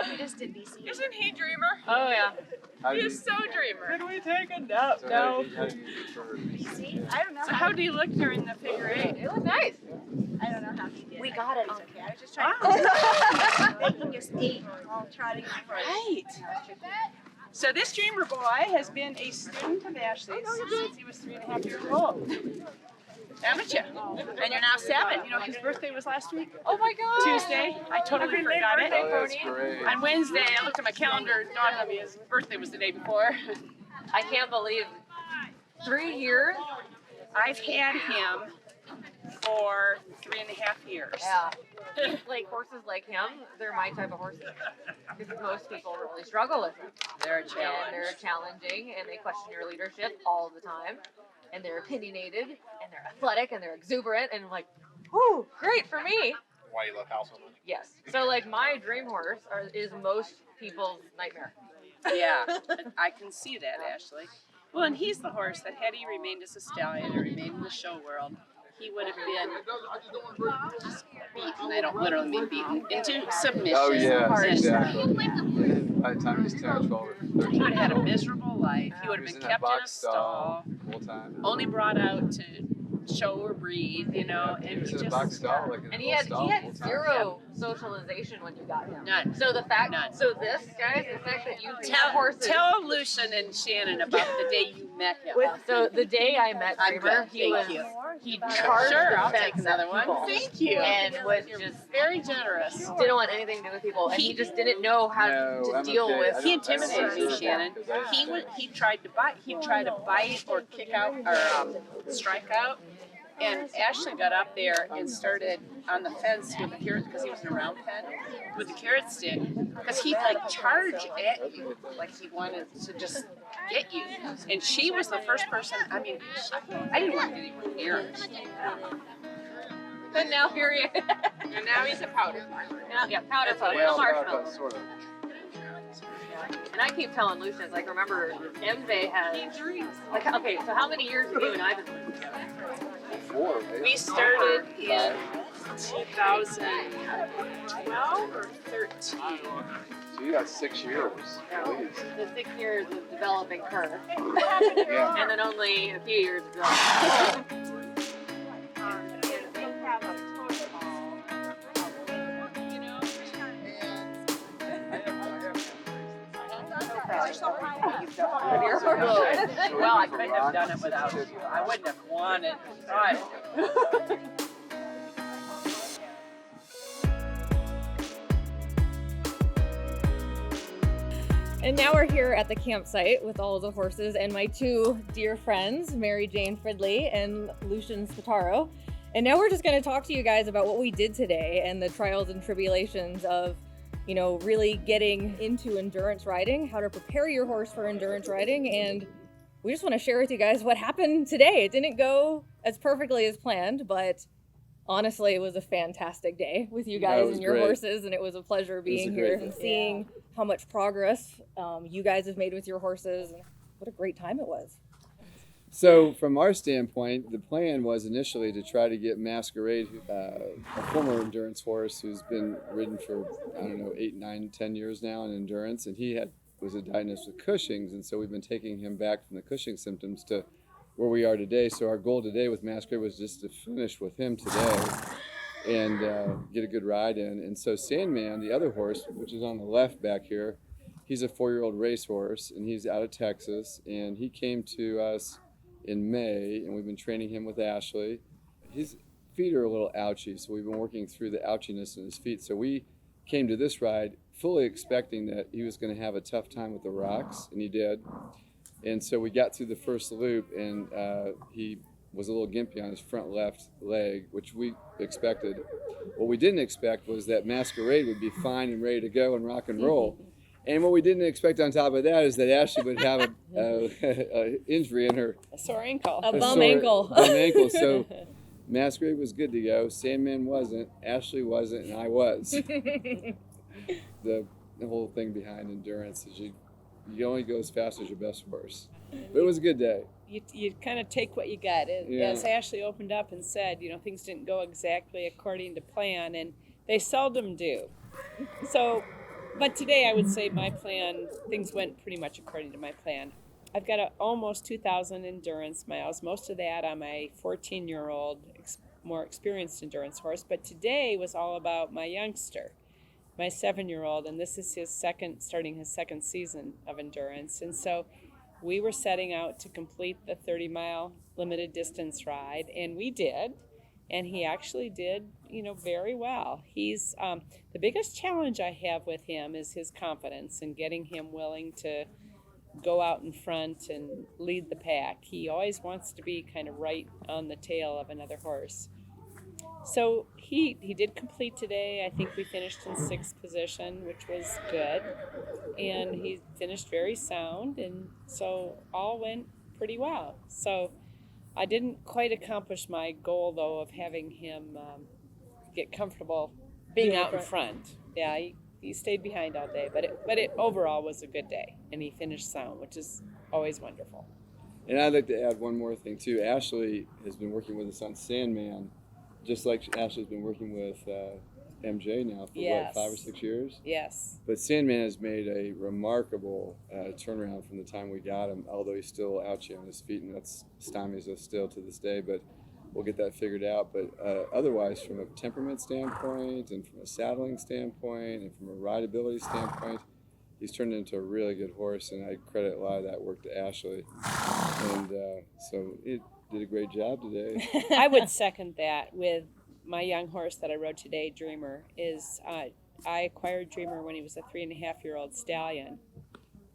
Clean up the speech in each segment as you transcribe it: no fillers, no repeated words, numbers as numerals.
We just did BC. Isn't he dreamer? Oh yeah. He's so dreamer. Can we take a nap? So No. how do you prefer BC? I don't know. So how do you look during the figure eight? It was nice. I don't know how he did. We got it. It's okay. I was just trying to. He just ate while trotting. Right. So this dreamer boy has been a student of Ashley's since he was 3.5 years old. Haven't you? And you're now 7. You know, his birthday was last week. Oh my God. Tuesday. I totally forgot it. Oh, that's great. On Wednesday, I looked at my calendar, it dawned on me his birthday was the day before. I can't believe 3 years. I've had him for 3.5 years. Yeah. Like horses like him, they're my type of horses. Because most people really struggle with them. They're a And challenge. they're challenging and they question your leadership all the time. And they're opinionated and they're athletic and they're exuberant and like, whoo, great for me. Why you love house so much? Yes. So like my dream horse is most people's nightmare. Yeah, I can see that, Ashley. Well, and he's the horse that had he remained as a stallion and remained in the show world, he would have been just beaten. I don't literally mean beaten, into submission. Oh, yeah, And exactly. And then by the time he was 10 or 12 or 13, He would have had a miserable life. He would he have was been in that kept in a box stall, the whole time. only brought out to show or breed, you know, He and was he in a just box stall, like in a And little stall the whole time. zero socialization when you got him. None. So the fact, None. so this, guys, the fact that you Tell, horses. tell Lucian and Shannon about the day you met him. So the day I met I'm Dreamer, good, he was thank you. he charged Sure, I'll fence take another one. people Thank you. and was You're just very generous. didn't want anything to do with people, and he just didn't know how No, to I'm deal okay. with. I He don't- intimidated I me, don't Shannon. because I- He tried to bite. He'd try to bite or kick out or strike out. And Ashley got up there and started on the fence with the carrot because he was in a round pen with the carrot stick because he'd like charge at you like he wanted to just get you. And she was the first person. I mean, I didn't want to get anywhere near him. And now here he is. And now he's a powder farmer. Yeah, powder puff, Well, no marshmallow. sort of. And I keep telling Lucian, like, remember, MJ has, like, okay, so how many years have you and I been living together? 4, right? We started in 2012 or 13. So you got 6 years. at least. The 6 years of developing her, Yeah. and then only a few years of growing. Well, I couldn't have done it without you. I wouldn't have wanted to try it. And now we're here at the campsite with all the horses and my 2 dear friends, Mary Jane Fridley and Lucian Spataro. And now we're just going to talk to you guys about what we did today and the trials and tribulations of, you know, really getting into endurance riding, how to prepare your horse for endurance riding. And we just want to share with you guys what happened today. It didn't go as perfectly as planned, but honestly, it was a fantastic day with you guys was and your great. horses, and it was a pleasure being a here great and day. seeing how much progress you guys have made with your horses, and what a great time it was. So from our standpoint, the plan was initially to try to get Masquerade, a former endurance horse who's been ridden for, I don't know, 8, 9, 10 years now in endurance, and he was diagnosed with Cushing's, and so we've been taking him back from the Cushing symptoms to where we are today. So our goal today with Masquerade was just to finish with him today and get a good ride in. And so Sandman, the other horse, which is on the left back here, he's a 4-year-old racehorse, and he's out of Texas, and he came to us in May, and we've been training him with Ashley. His feet are a little ouchy, so we've been working through the ouchiness in his feet. So we came to this ride fully expecting that he was going to have a tough time with the rocks, and he did. And so we got through the first loop, and he was a little gimpy on his front left leg, which we expected. What we didn't expect was that Masquerade would be fine and ready to go and rock and roll. And what we didn't expect on top of that is that Ashley would have a injury in her A sore ankle. A bum sore ankle. bum ankle. So Masquerade was good to go. Sandman wasn't. Ashley wasn't, and I was. The whole thing behind endurance is you only go as fast as your best horse. But it was a good day. You kind of take what you got. Yeah. As Ashley opened up and said, you know, things didn't go exactly according to plan, and they seldom do. But today I would say my plan, things went pretty much according to my plan. I've got almost 2,000 endurance miles, most of that on my 14-year-old, more experienced endurance horse. But today was all about my youngster, my 7-year-old, and this is starting his second season of endurance. And so we were setting out to complete the 30-mile limited distance ride, and we did. And he actually did, very well. He's the biggest challenge I have with him is his confidence and getting him willing to go out in front and lead the pack. He always wants to be kind of right on the tail of another horse. So he did complete today. I think we finished in 6th position, which was good. And he finished very sound, and so all went pretty well. So I didn't quite accomplish my goal, though, of having him get comfortable being out in front. Yeah, he stayed behind all day, but it overall was a good day, and he finished sound, which is always wonderful. And I'd like to add one more thing too. Ashley has been working with us on Sandman, just like Ashley's been working with MJ now for Yes. 5 or 6 years. Yes. But Sandman has made a remarkable turnaround from the time we got him, although he's still ouchy on his feet, and that's stymies us still to this day, but we'll get that figured out. But otherwise, from a temperament standpoint and from a saddling standpoint and from a rideability standpoint, he's turned into a really good horse, and I credit a lot of that work to Ashley. And so it did a great job today. I would second that with my young horse that I rode today, Dreamer. I acquired Dreamer when he was a 3.5-year-old stallion,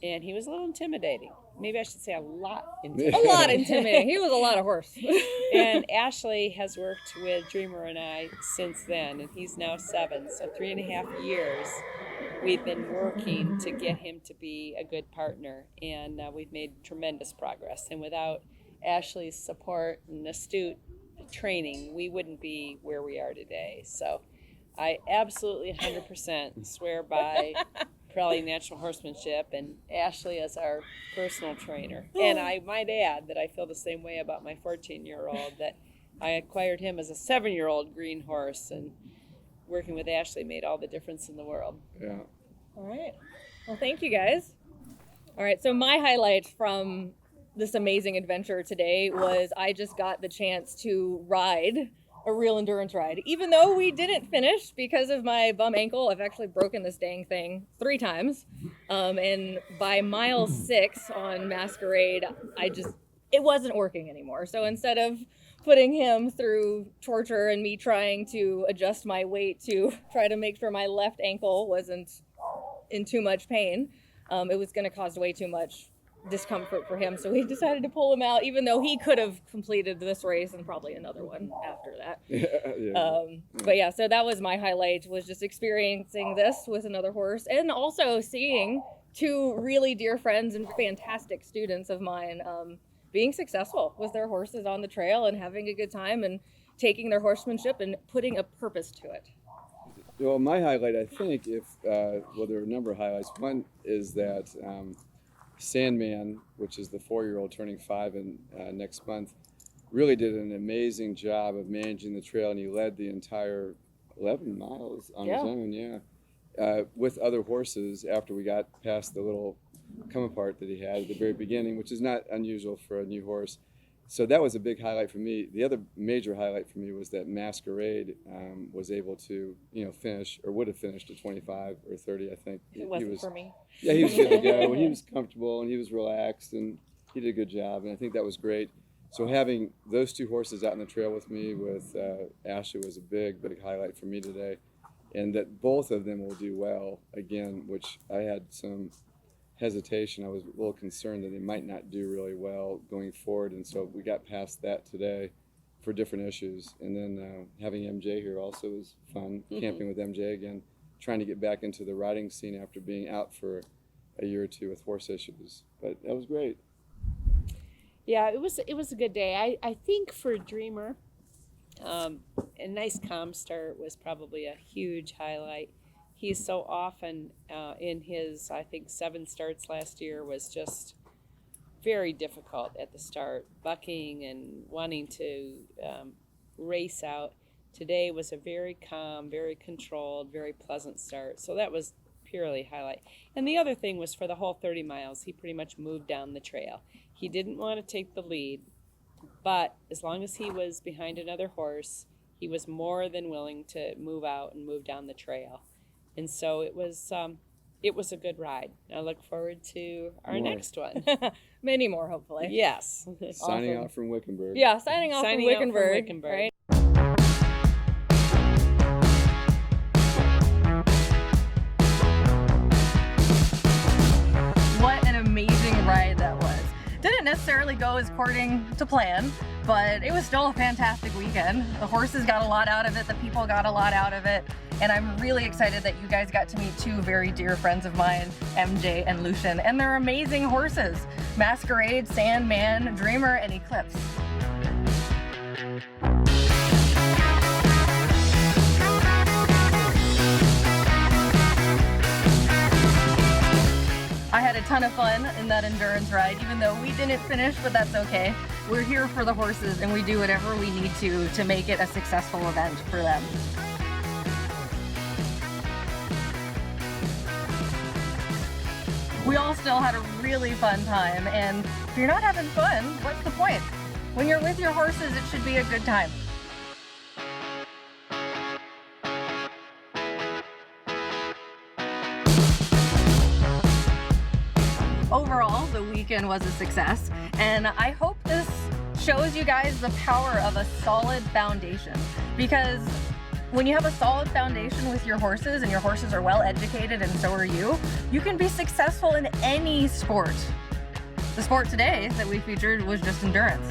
and he was a little intimidating. Maybe I should say a lot intimidating. A lot intimidating. He was a lot of horse. And Ashley has worked with Dreamer and I since then, and he's now 7, so 3.5 years we've been working to get him to be a good partner, and we've made tremendous progress. And without Ashley's support and astute training, we wouldn't be where we are today. So I absolutely 100% swear by Parelli Natural Horsemanship and Ashley as our personal trainer. And I might add that I feel the same way about my 14-year-old, that I acquired him as a 7-year-old green horse, and working with Ashley made all the difference in the world. Yeah. All right. Well, thank you guys. All right. So my highlight from this amazing adventure today was I just got the chance to ride a real endurance ride. Even though we didn't finish because of my bum ankle, I've actually broken this dang thing 3 times. And by mile 6 on Masquerade, it wasn't working anymore. So instead of putting him through torture and me trying to adjust my weight to try to make sure my left ankle wasn't in too much pain, it was going to cause way too much discomfort for him, so we decided to pull him out, even though he could have completed this race and probably another one after that. But yeah, so that was my highlight, was just experiencing this with another horse, and also seeing 2 really dear friends and fantastic students of mine being successful with their horses on the trail and having a good time and taking their horsemanship and putting a purpose to it. Well, my highlight, I think, there are a number of highlights. One is that Sandman, which is the 4-year-old turning 5 in next month, really did an amazing job of managing the trail, and he led the entire 11 miles on his own, with other horses after we got past the little come apart that he had at the very beginning, which is not unusual for a new horse. So that was a big highlight for me. The other major highlight for me was that Masquerade was able to, finish, or would have finished at 25 or 30, I think. It wasn't for me. Yeah, he was good to go. He was comfortable and he was relaxed and he did a good job, and I think that was great. So having those 2 horses out on the trail with me with Ashley was a big, big highlight for me today, and that both of them will do well again, which I had some hesitation. I was a little concerned that they might not do really well going forward, and so we got past that today for different issues. And then having MJ here also was fun, camping with MJ again, trying to get back into the riding scene after being out for a year or 2 with horse issues. But that was great. Yeah, it was a good day. I think for Dreamer, a nice calm start was probably a huge highlight. He's so often in his, I think, 7 starts last year was just very difficult at the start, bucking and wanting to race out. Today was a very calm, very controlled, very pleasant start. So that was purely highlight. And the other thing was for the whole 30 miles, he pretty much moved down the trail. He didn't want to take the lead, but as long as he was behind another horse, he was more than willing to move out and move down the trail. And so it was a good ride. I look forward to our More. next one. Many more, hopefully. Yes. Signing Awesome. off from Wickenburg. Yeah, signing off from Wickenburg. Right? What an amazing ride that was. Didn't necessarily go as according to plan, but it was still a fantastic weekend. The horses got a lot out of it, the people got a lot out of it, and I'm really excited that you guys got to meet two very dear friends of mine, MJ and Lucian, and they're amazing horses. Masquerade, Sandman, Dreamer, and Eclipse. I had a ton of fun in that endurance ride, even though we didn't finish, but that's okay. We're here for the horses and we do whatever we need to make it a successful event for them. We all still had a really fun time, and if you're not having fun, what's the point? When you're with your horses, it should be a good time. Overall, the weekend was a success, and I hope this shows you guys the power of a solid foundation, because when you have a solid foundation with your horses and your horses are well educated and so are you can be successful in any sport. The sport today that we featured was just endurance.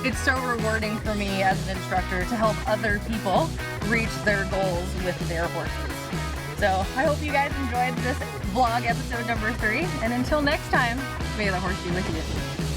It's so rewarding for me as an instructor to help other people reach their goals with their horses. So I hope you guys enjoyed this vlog episode number 3, and until next time, may the horse be with you.